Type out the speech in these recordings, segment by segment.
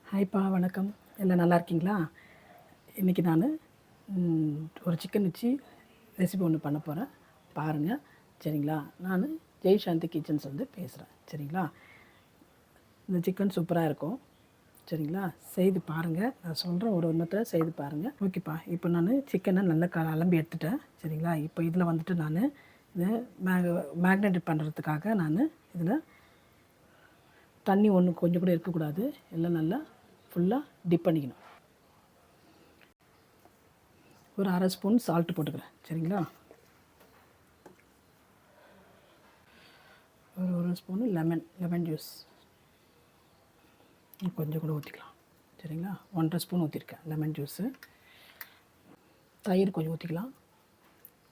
ஹாய்ப்பா, வணக்கம். எல்லாம் நல்லா இருக்கீங்களா? இன்றைக்கி நான் ஒரு சிக்கன் வச்சு ரெசிபி ஒன்று பண்ண போகிறேன். பாருங்கள், சரிங்களா? நான் ஜெய் சாந்தி கிச்சன்ஸ்லேருந்து பேசுகிறேன், சரிங்களா? இந்த சிக்கன் சூப்பராக இருக்கும், சரிங்களா? செய்து பாருங்கள். நான் சொல்கிறேன், ஒரு ஒன்றத்தை செய்து பாருங்கள். ஓகேப்பா. இப்போ நான் சிக்கனை நல்லா அலம்பி எடுத்துட்டேன், சரிங்களா? இப்போ இதில் வந்துட்டு நான் இதை மேக்னேட் பண்ணுறதுக்காக நான் இதில் தண்ணி ஒன்று கொஞ்சம் கூட இருக்கக்கூடாது, எல்லாம் நல்லா ஃபுல்லாக டிப் பண்ணிக்கணும். ஒரு அரை ஸ்பூன் சால்ட்டு போட்டுக்கிறேன், சரிங்களா? ஒரு ஸ்பூனு லெமன் ஜூஸ் கொஞ்சம் கூட ஊற்றிக்கலாம், சரிங்களா? 1.5 ஸ்பூன் ஊற்றிருக்கேன் லெமன் ஜூஸு. தயிர் கொஞ்சம் ஊற்றிக்கலாம்,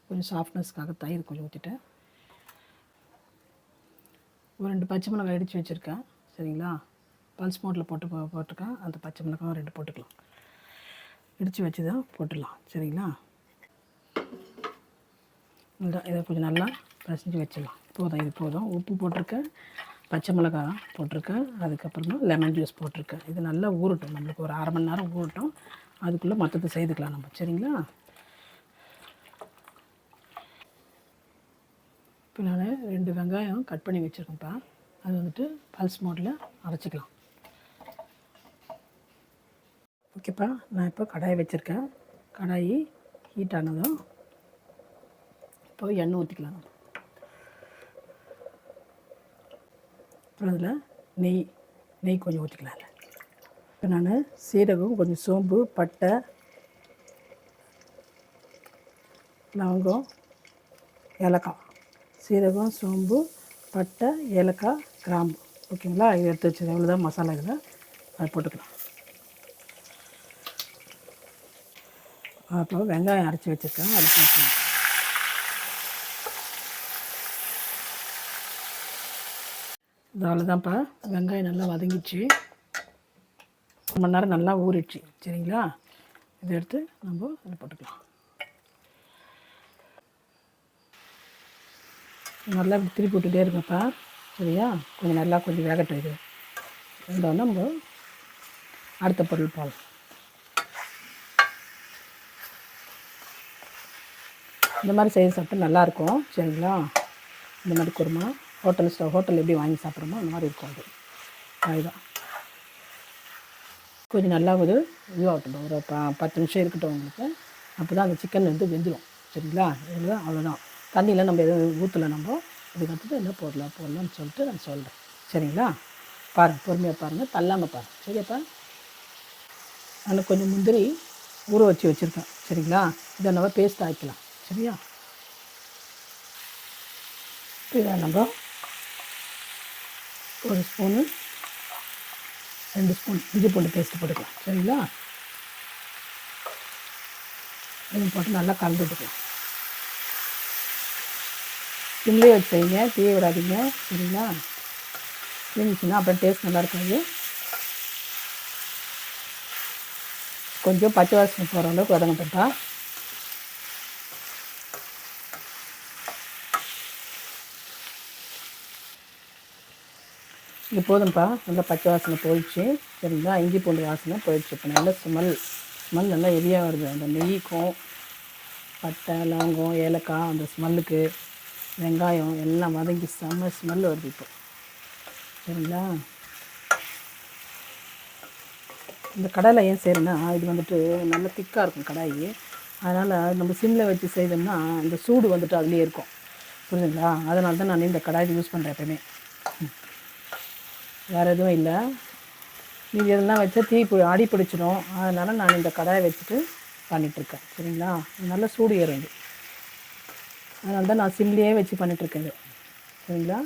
கொஞ்சம் சாஃப்ட்னஸ்க்காக தயிர் கொஞ்சம் ஊற்றிட்டேன். ஒரு 2 பச்சை மிளகாய் இடித்து வச்சுருக்கேன், சரிங்களா? பல்ஸ் மோட்டில் போட்டிருக்கேன். அந்த பச்சை மிளகாய் 2 போட்டுக்கலாம், இடித்து வச்சு தான் போட்டுடலாம், சரிங்களா? இதை கொஞ்சம் நல்லா பசைஞ்சு வச்சிடலாம். போதும், இது போதும். உப்பு போட்டிருக்கேன், பச்சை மிளகாய் போட்டிருக்கேன், அதுக்கப்புறமா லெமன் ஜூஸ் போட்டிருக்கேன். இது நல்லா ஊறட்டும், நம்மளுக்கு ஒரு 1/2 மணி நேரம் ஊறட்டும். அதுக்குள்ளே மற்றதை செய்துக்கலாம் நம்ம, சரிங்களா? இப்போ நான் 2 வெங்காயம் கட் பண்ணி வச்சுருக்கேன்ப்பா. அது வந்துட்டு பல்ஸ் மோட்டில் அரைச்சிக்கலாம். ஓகேப்பா. நான் இப்போ கடாயை வச்சுருக்கேன். கடாயி ஹீட் ஆனதும் இப்போ எண்ணெய் ஊற்றிக்கலாம். அப்புறம் அதில் நெய் கொஞ்சம் ஊற்றிக்கலாம். இப்போ நான் சீரகம், கொஞ்சம் சோம்பு, பட்டை, லவங்கம், ஏலக்காய், சீரகம், சோம்பு, பட்டை, ஏலக்காய், கிராம்பு, ஓகேங்களா? இது எடுத்து வச்சது எவ்வளோதான் மசாலா இதில் அதை போட்டுக்கலாம். அப்புறம் வெங்காயம் அரைச்சி வச்சுருக்கேன், அது போட்டுக்கலாம். இது அவ்வளோதான்ப்பா. வெங்காயம் நல்லா வதங்கிச்சு, 1 மணி நேரம் நல்லா ஊறிடுச்சு, சரிங்களா? இதை எடுத்து நம்ம இதில் போட்டுக்கலாம். நல்லா திருப்பி விட்டுட்டே இருக்கப்பா, சரியா? கொஞ்சம் வேகட்டும். இது ரெண்டோன்னா நம்ம அடுத்த பொருள் போகலாம். இந்த மாதிரி செய்து சாப்பிட்டா நல்லாயிருக்கும், சரிங்களா? இந்த மாதிரி குருமா ஹோட்டல் எப்படி வாங்கி சாப்பிட்றோமோ அந்த மாதிரி இருக்கும். அதுதான் கொஞ்சம் நல்லா இதுவாகட்டும், ஒரு 10 நிமிஷம் இருக்கட்டும் உங்களுக்கு. அப்போ தான் அந்த சிக்கன் வெந்துடும், சரிங்களா? இதுதான், அவ்வளோதான். தண்ணியில் நம்ம எதுவும் ஊற்றலை. நம்ம இதுக்கப்புறம் என்ன போடலாம்னு சொல்லிட்டு நான் சொல்கிறேன், சரிங்களா? பாருங்கள், பொறுமையாக பாருங்கள், தள்ளாமல் பாருங்கள், சரியாப்பா? நான் கொஞ்சம் முந்திரி ஊற வச்சுருக்கேன், சரிங்களா? இதை நம்ம பேஸ்ட் ஆக்கிக்கலாம், சரியா? இதை நம்ம 1 ஸ்பூனு 2 ஸ்பூன் இஞ்சி பூண்டு பேஸ்ட்டு போட்டுக்கலாம், சரிங்களா? இது போட்டு நல்லா கலந்து விட்டுக்கலாம். சிம்லேயே வச்சு செய்யுங்க, தீய விடாதீங்க, சரிங்களா? இருந்துச்சுன்னா அப்புறம் டேஸ்ட் நல்லா இருக்காது. கொஞ்சம் பச்சை வாசனை போகிற அளவுக்கு வதங்கப்பட்டா. இது போதும்ப்பா. நல்லா பச்சை வாசனை போயிடுச்சு, சரிங்களா? இஞ்சி பூண்டு வாசனை போயிடுச்சு. இப்போ நல்லா ஸ்மெல் நல்லா ஹெவியாக வருது. அந்த நெய்க்கும் பட்டை, லவங்கம், ஏலக்காய் அந்த ஸ்மெல்லுக்கு வெங்காயம் எல்லாம் வதங்கி செம்ம ஸ்மெல் வருது இப்போ, சரிங்களா? இந்த கடாயில் ஏன் செய்கிறேன்னா, இது வந்துட்டு நல்லா திக்காக இருக்கும் கடாயி. அதனால் நம்ம சிம்மில் வச்சு செய்தோம்னா இந்த சூடு வந்துட்டு அதுலேயே இருக்கும், புரியுதுங்களா? அதனால தான் நான் இந்த கடாயை யூஸ் பண்ணுறேன் எப்பயுமே. வேறு எதுவும் இல்லை. மீதி இதெல்லாம் வச்சா அடி பிடிச்சிடும். அதனால் நான் இந்த கடாயை வச்சுட்டு பண்ணிகிட்ருக்கேன், சரிங்களா? நல்லா சூடு ஏறும். அதனால தான் நான் சிம்லேயே வச்சு பண்ணிகிட்ருக்கேன், சரிங்களா?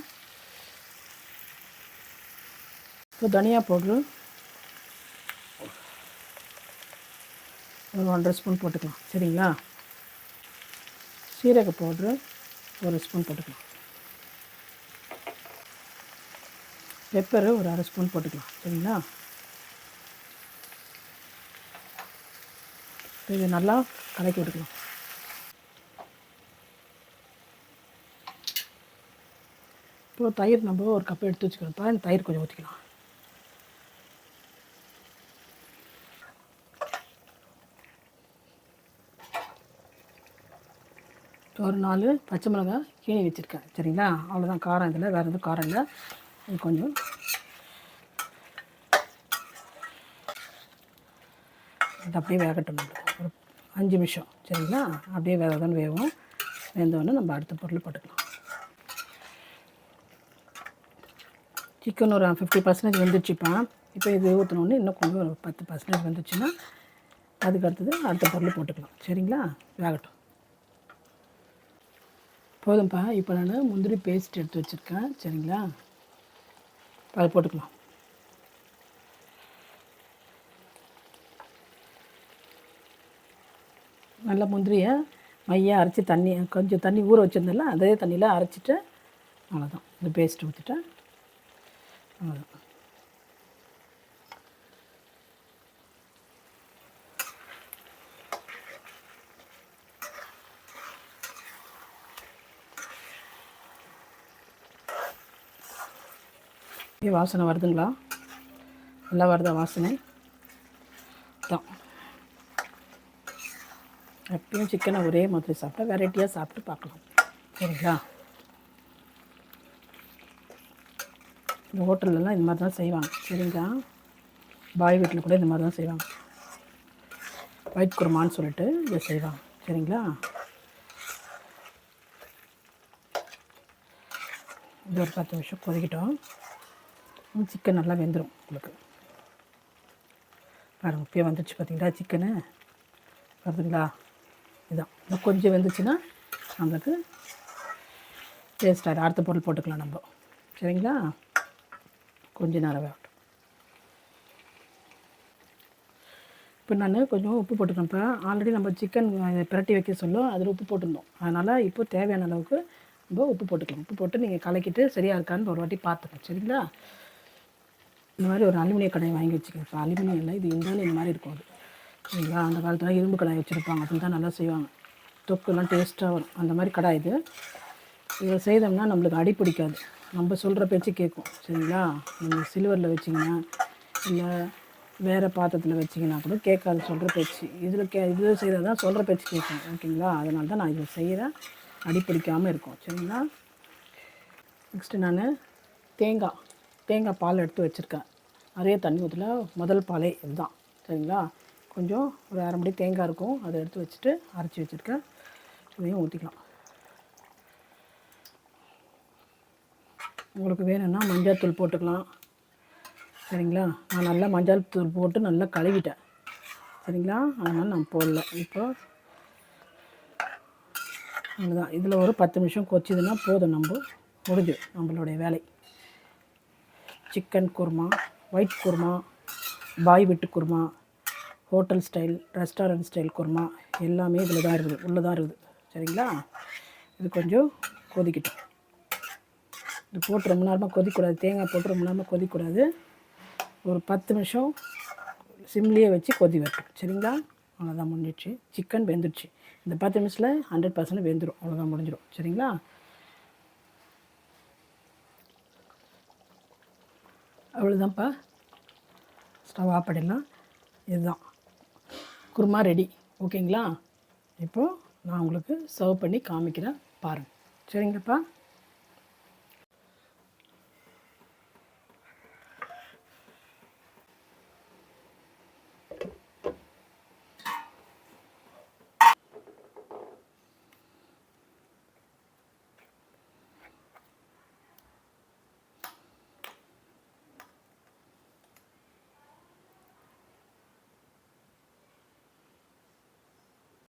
இப்போ தனியா பவுட்ரு ஒரு 1.5 ஸ்பூன் போட்டுக்கலாம், சரிங்களா? சீரக பவுட்ரு 1 ஸ்பூன் போட்டுக்கலாம். பெப்பரு ஒரு 1/2 ஸ்பூன் போட்டுக்கலாம், சரிங்களா? இது நல்லா கலக்கி விட்டுக்கலாம். இப்போது தயிர் நம்ம ஒரு கப் எடுத்து வச்சுக்கிறோம்ப்பா. இந்த தயிர் கொஞ்சம் ஊற்றிக்கலாம். ஒரு 4 பச்சை மிளகாய் கீழே வச்சுருக்கேன். சரிங்களா, அவ்வளோதான் காரம். இதில் வேறு எதுவும் காரம் இல்லை. இது கொஞ்சம் இது அப்படியே வேகட்டும். ஒரு 5 நிமிஷம். சரிங்களா, அப்படியே வேகதான் வேகும். வெந்தோடனே நம்ம அடுத்த பொருள் போட்டுக்கலாம். சிக்கன் ஒரு 50% வந்துடுச்சுப்பா. இப்போ இது ஊற்றினோடனே இன்னும் கொஞ்சம் ஒரு 10% வந்துச்சுன்னா அதுக்கு அடுத்தது அடுத்த பொருள் போட்டுக்கலாம். சரிங்களா, வேகட்டும். போதும்ப்பா. இப்போ நான் முந்திரி பேஸ்ட் எடுத்து வச்சுருக்கேன். சரிங்களா, அதை போட்டுக்கலாம். நல்லா முந்திரியை மையாக அரைச்சி கொஞ்சம் தண்ணி ஊற வச்சுருந்தேன்ல, அதே தண்ணியில் அரைச்சிட்டு அவ்வளோதான். இந்த பேஸ்ட் ஊற்றிட்டேன். அவ்வளோதான். வாசனை வருதுங்களா? நல்லா வருதா வாசனை? தான் எப்பயும் சிக்கனை ஒரே மாதிரி சாப்பிட்டா வெரைட்டியாக சாப்பிட்டு பார்க்கலாம். சரிங்களா, இந்த ஹோட்டல்லலாம் இந்த மாதிரி தான் செய்வாங்க. சரிங்களா, பாய் வீட்டில் கூட இந்த மாதிரி தான் செய்வாங்க. ஒயிட் குருமான்னு சொல்லிட்டு இதை செய்வாங்க. சரிங்களா, இது ஒரு 10 நிமிஷம் கொதிக்கிட்டோம். சிக்கன் நல்லா வெந்துடும் உங்களுக்கு. பாருங்கள், இப்போயே வந்துடுச்சு பார்த்தீங்களா சிக்கனு? வருதுங்களா? இதுதான். இன்னும் கொஞ்சம் வெந்துச்சுன்னா நம்மளுக்கு டேஸ்ட்டாக அடுத்த பொருள் போட்டுக்கலாம் நம்ம. சரிங்களா, கொஞ்சம் நேரம் வேகட்டும். இப்போ நான் கொஞ்சம் உப்பு போட்டுக்கிறேன்ப்பா. ஆல்ரெடி நம்ம சிக்கன் பிரட்டி வைக்க சொல்லும் அதில் உப்பு போட்டிருந்தோம். அதனால் இப்போ தேவையான அளவுக்கு நம்ம உப்பு போட்டுக்கலாம். உப்பு போட்டு நீங்கள் கலக்கிட்டு சரியாக இருக்கான்னு ஒரு வாட்டி பார்த்துக்கணும். சரிங்களா, இந்த மாதிரி ஒரு அலுமினிய கடாய் வாங்கி வச்சுக்கோங்க. இப்போ அலுமினியம் இல்லை, இது இருந்தாலும் இந்த மாதிரி இருக்கும். அது சரிங்களா, அந்த காலத்தில் இரும்பு கடாய் வச்சுருப்பாங்க. அப்படி தான் நல்லா செய்வாங்க. தொக்குலாம் டேஸ்ட்டாக வரும். அந்த மாதிரி கடாய் இது. இதை செய்தோம்னா நம்மளுக்கு அடி பிடிக்காது. நம்ம சொல்கிற பேச்சு கேட்கும். சரிங்களா, நீங்கள் சில்வரில் வச்சிங்கன்னா இல்லை வேறு பாத்திரத்தில் வச்சிங்கன்னா கூட கேட்காது சொல்கிற பேச்சு. இதில் செய்தால் தான் சொல்கிற பேச்சு கேட்கும். ஓகேங்களா, அதனால தான் நான் இதை செய்கிறேன். அடி பிடிக்காமல் இருக்கும். சரிங்களா, நெக்ஸ்ட்டு நான் தேங்காய் பால் எடுத்து வச்சுருக்கேன். நிறைய தண்ணி ஊற்றல, முதல் பாலே இதுதான். சரிங்களா, கொஞ்சம் ஒரு அரை மணி தேங்காய் இருக்கும், அதை எடுத்து வச்சுட்டு அரைச்சி வச்சுருக்கேன். இதையும் ஊற்றிக்கலாம். உங்களுக்கு வேணும்னா மஞ்சள் தூள் போட்டுக்கலாம். சரிங்களா, நான் நல்லா மஞ்சள் தூள் போட்டு நல்லா கழுவிட்டேன். சரிங்களா, அதனால் நான் போடல. இப்போ அவ்வளோதான். இதில் ஒரு 10 நிமிஷம் கொச்சிதுன்னா போதும். முடிஞ்சு நம்மளுடைய வேலை. சிக்கன் குருமா, ஒயிட் குருமா, பாய் வீட்டு kurma, hotel style, restaurant style kurma எல்லாமே இதில் தான் இருக்குது, உள்ளே தான் இருக்குது. சரிங்களா, இது கொஞ்சம் கொதிக்கட்டும். இது போட்டு ரொம்ப நேரமாக கொதிக்கூடாது. தேங்காய் போட்டு ரொம்ப நேரமாக கொதிக்கூடாது. ஒரு 10 நிமிஷம் சிம்லேயே வச்சு கொதி வரட்டும். சரிங்களா, அவ்வளோதான், முடிஞ்சிடுச்சு. சிக்கன் வெந்துடுச்சு. இந்த 10 நிமிஷத்தில் 100% வெந்துடும். அவ்வளோதான், முடிஞ்சிடும். சரிங்களா, அவ்வளோதான்ப்பா. ஸ்டவ் ஆஃப் பண்ணிடலாம். இதுதான் குருமா ரெடி. ஓகேங்களா, இப்போது நான் உங்களுக்கு சர்வ் பண்ணி காமிக்கிறேன் பாருங்கள். சரிங்கப்பா.